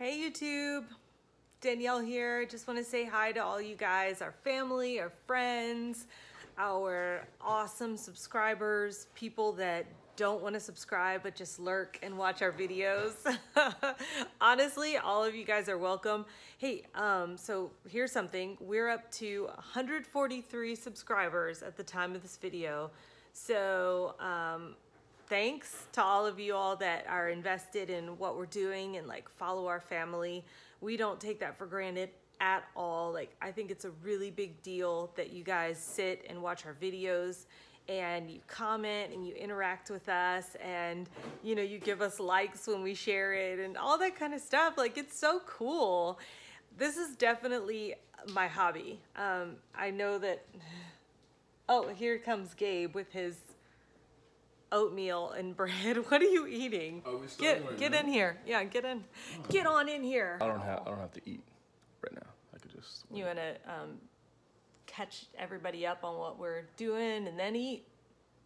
Hey YouTube, Danielle here. Just want to say hi to all you guys, our family, our friends, our awesome subscribers, people that don't want to subscribe but just lurk and watch our videos. Honestly, all of you guys are welcome. Hey, so here's something. We're up to 143 subscribers at the time of this video. So thanks to all of you all that are invested in what we're doing and like follow our family. We don't take that for granted at all. Like, I think it's a really big deal that you guys sit and watch our videos and you comment and you interact with us, and you know, you give us likes when we share it and all that kind of stuff. Like, it's so cool. This is definitely my hobby. I know that, oh, here comes Gabe with his oatmeal and bread. What are you eating? Are we get in here. Yeah, get in. Get on in here. I don't have to eat right now. I could just. You want to catch everybody up on what we're doing and then eat?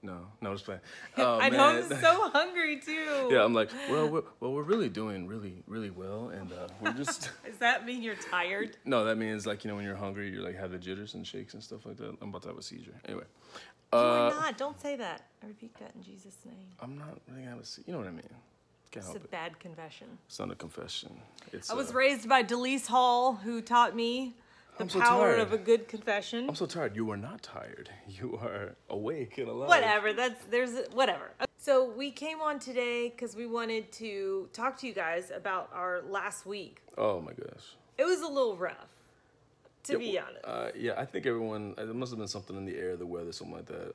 No, just playing. Oh, I know, I'm so hungry too. Yeah, I'm like, we're really doing really well, and we're just. Does that mean you're tired? No, that means, like, you know, when you're hungry, you're like have the jitters and shakes and stuff like that. I'm about to have a seizure. Anyway. You are not. Don't say that. I rebuke that in Jesus' name. I'm not really gonna have a seizure. You know what I mean? Can't help it. It's a bad confession. It's not a confession. I was raised by Delise Hall, who taught me the power of a good confession. I'm so tired. You are not tired. You are awake and alive. Whatever. Whatever. So we came on today because we wanted to talk to you guys about our last week. Oh my gosh. It was a little rough, to be honest. Yeah, I think everyone, there must have been something in the air, the weather, something like that.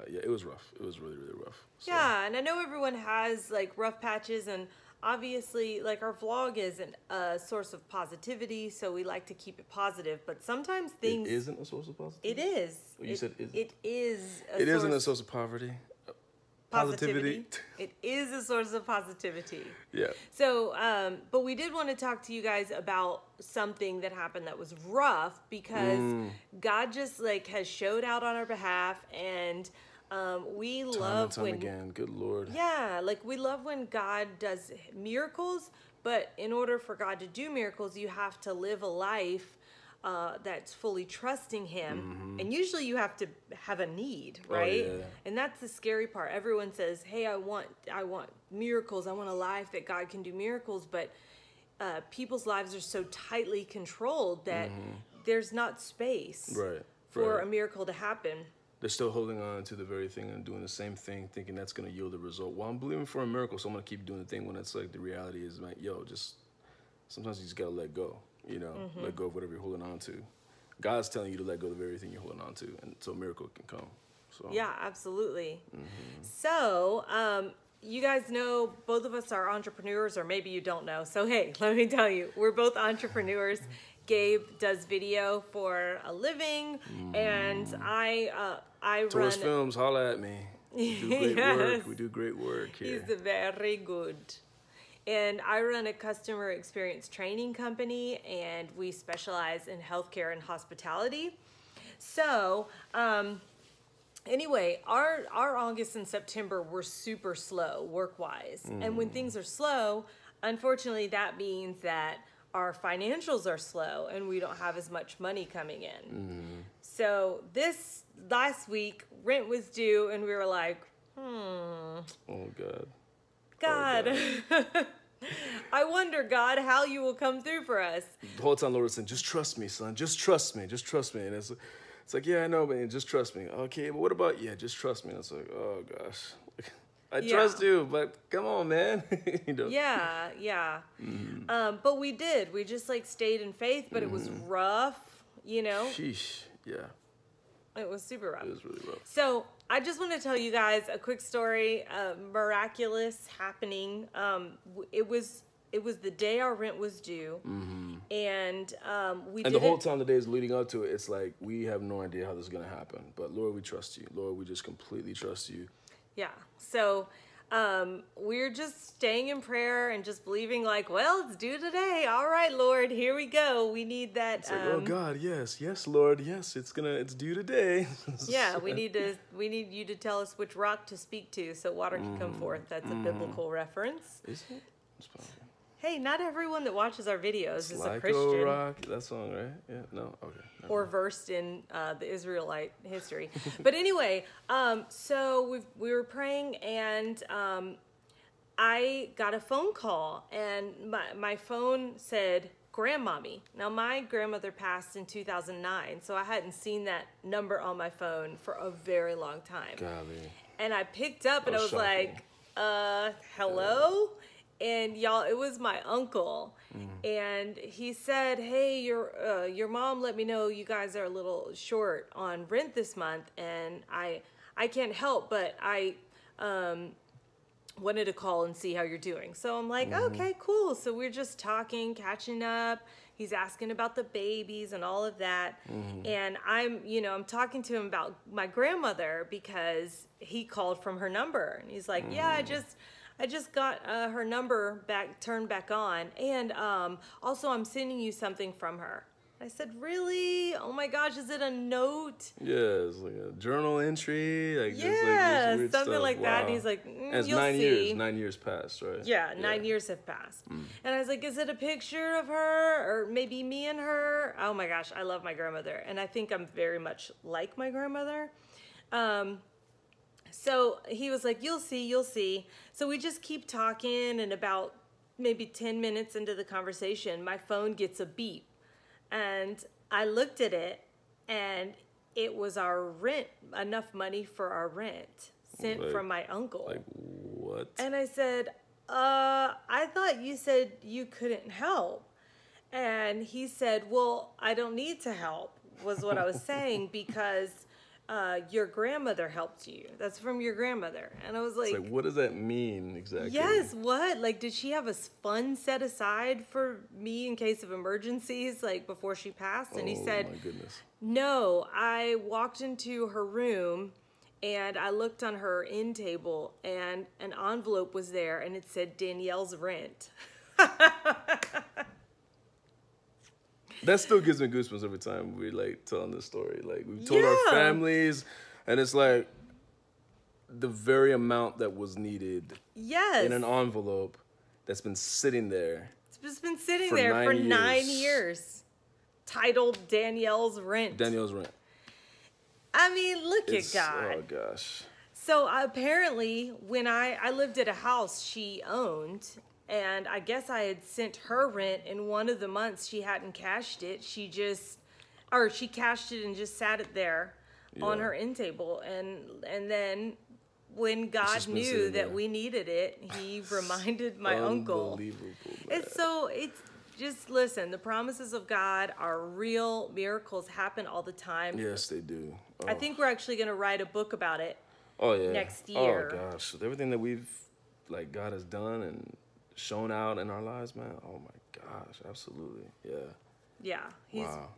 Yeah, it was rough. It was really rough. So. Yeah, and I know everyone has like rough patches, and obviously, like, our vlog isn't a source of positivity, so we like to keep it positive, but sometimes things... It isn't a source of positivity? It is. Oh, you said isn't? It is. It isn't a source of poverty? Positivity? It is a source of positivity. Yeah. So, but we did want to talk to you guys about something that happened that was rough, because God just, like, has showed out on our behalf, and... we love time and time again. Good Lord. Yeah, like, we love when God does miracles, but in order for God to do miracles, you have to live a life that's fully trusting Him. And usually you have to have a need, right? Oh, yeah. And that's the scary part. Everyone says, hey, I want miracles. I want a life that God can do miracles, but people's lives are so tightly controlled that there's not space for a miracle to happen. They're still holding on to the very thing and doing the same thing, thinking that's going to yield a result. Well, I'm believing for a miracle, so I'm going to keep doing the thing, when it's like the reality is, like, yo, just sometimes you just got to let go, you know, let go of whatever you're holding on to. God's telling you to let go of the very thing you're holding on to, and so a miracle can come. So yeah, absolutely. So, you guys know both of us are entrepreneurs, or maybe you don't know. So, hey, let me tell you, we're both entrepreneurs. Gabe does video for a living, and I Tourist run Films, holla at me. We do great work. We do great work here. He's very good. And I run a customer experience training company, and we specialize in healthcare and hospitality. So, anyway, our August and September were super slow work-wise. And when things are slow, unfortunately, that means that our financials are slow and we don't have as much money coming in. So this last week, rent was due, and we were like, Oh, God. God. Oh, God. I wonder, God, how you will come through for us. The whole time, Lord was saying, just trust me, son. Just trust me. Just trust me. And it's like, yeah, I know, man. Just trust me. Okay, but what about, just trust me. And it's like, oh, gosh. I trust you, but come on, man. You know? Yeah. But we did. We just, like, stayed in faith, but it was rough, you know? Sheesh, yeah. It was super rough. It was really rough. So I just want to tell you guys a quick story, miraculous happening. It was the day our rent was due, and we did the whole time the days leading up to it, it's like, we have no idea how this is going to happen. But, Lord, we trust you. Lord, we just completely trust you. Yeah. So we're just staying in prayer and just believing, like, well, it's due today. All right, Lord, here we go. We need that. It's like, oh God, yes, Lord, yes, it's due today. Yeah, we need you to tell us which rock to speak to so water can come forth. That's a biblical reference. Is it? It's probably. Hey, not everyone that watches our videos is a Like Christian. rock. That song, right? Yeah. No. Okay. Never Or mind. versed in the Israelite history. But anyway, so we were praying, and I got a phone call, and my phone said grandmommy. Now, my grandmother passed in 2009, so I hadn't seen that number on my phone for a very long time. Golly. And I picked up, and I was shocking. like, hello? And y'all, it was my uncle. And he said, hey, your mom let me know you guys are a little short on rent this month, and I can't help, but I wanted to call and see how you're doing. So I'm like, okay, cool. So we're just talking, catching up. He's asking about the babies and all of that. And I'm talking to him about my grandmother because he called from her number. And he's like, yeah, I just got her number turned back on. And also I'm sending you something from her. I said, really? Oh my gosh, is it a note? Yeah, it's like a journal entry. Like, Yeah, just like weird something stuff. like that. And Wow. he's like, And it's you'll 9 see. years. 9 years passed, right? Yeah, 9 years have passed. And I was like, is it a picture of her or maybe me and her? Oh my gosh, I love my grandmother. And I think I'm very much like my grandmother. So he was like, you'll see, you'll see. So we just keep talking, and about maybe 10 minutes into the conversation, my phone gets a beep. And I looked at it, and it was our rent, enough money for our rent sent Like- from my uncle. Like, what? And I said, I thought you said you couldn't help. And he said, well, I don't need to help, was what I was saying, because your grandmother helped you. That's from your grandmother. And I was It's like, what does that mean exactly? yes, what? Like, did she have a fund set aside for me in case of emergencies, like before she passed? And he said, my goodness. no, I walked into her room and I looked on her end table, and an envelope was there, and it said Danielle's rent. That still gives me goosebumps every time we like telling this story. Like, we've told our Yeah. families, and it's like the very amount that was needed Yes. in an envelope that's been sitting there. It's just been sitting for there for 9 9 years. years. Titled Danielle's Rent. Danielle's rent. I mean, look It's- at God. Oh gosh. So apparently, when I lived at a house she owned, and I guess I had sent her rent in one of the months she hadn't cashed it. She cashed it and just sat it there on Yeah. her end table, and then when God just been knew sitting that there. we needed it, he reminded my uncle. Unbelievable. Man. It's just listen, the promises of God are real. Miracles happen all the time. Yes, they do. Oh. I think we're actually going to write a book about it. Oh yeah. next year. Oh gosh, with everything that we've like God has done and shown out in our lives, man. Oh my gosh, absolutely. Yeah. Yeah, he's Wow.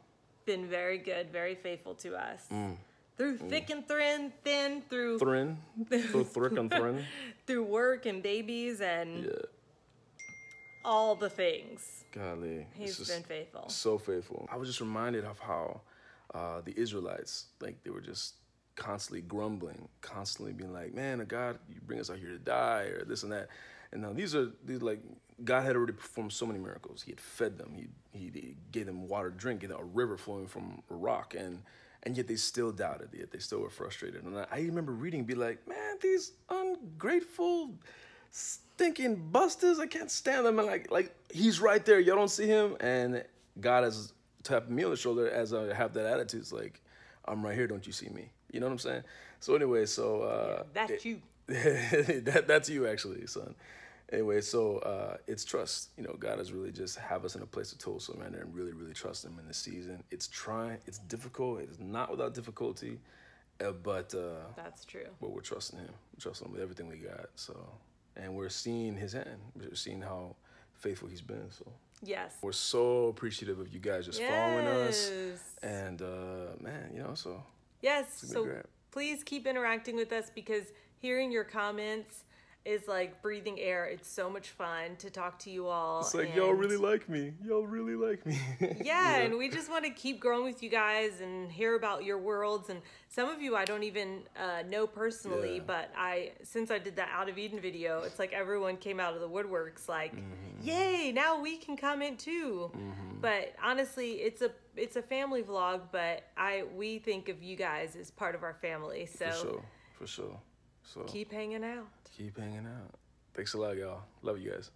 been very good, very faithful to us. Through thick and thin, through Thrin. So thrick and thrin. through work and babies and Yeah. all the things. Golly. He's it's just been faithful. So faithful. I was just reminded of how the Israelites, like, they were just constantly grumbling, constantly being like, man, God, you bring us out here to die, or this and that. And now these like, God had already performed so many miracles. He had fed them. He gave them water to drink, gave them a river flowing from a rock. And yet they still doubted. Yet they still were frustrated. And I remember reading, be like, man, these ungrateful, stinking busters, I can't stand them. And like he's right there. Y'all don't see him. And God has tapped me on the shoulder as I have that attitude. It's like, I'm right here. Don't you see me? You know what I'm saying? So anyway, That's you. that's you actually, son. Anyway, so it's trust. You know, God has really just have us in a place to total surrender and really, really trust him in this season. It's trying, it's difficult. It is not without difficulty, but That's true. we're trusting him. We're trusting him with everything we got. So, and we're seeing his hand. We're seeing how faithful he's been. So Yes. we're so appreciative of you guys just following us. Yes. And man, you know, so Yes. been So great. please keep interacting with us, because hearing your comments is like breathing air. It's so much fun to talk to you all. It's like, y'all really like me. Y'all really like me. Yeah, and we just want to keep growing with you guys and hear about your worlds. And some of you I don't even know personally, but since I did that Out of Eden video, it's like everyone came out of the woodworks like, yay, now we can comment too. But honestly, it's a family vlog, but we think of you guys as part of our family. So For sure. So keep hanging out. Keep hanging out. Thanks a lot, y'all. Love you guys.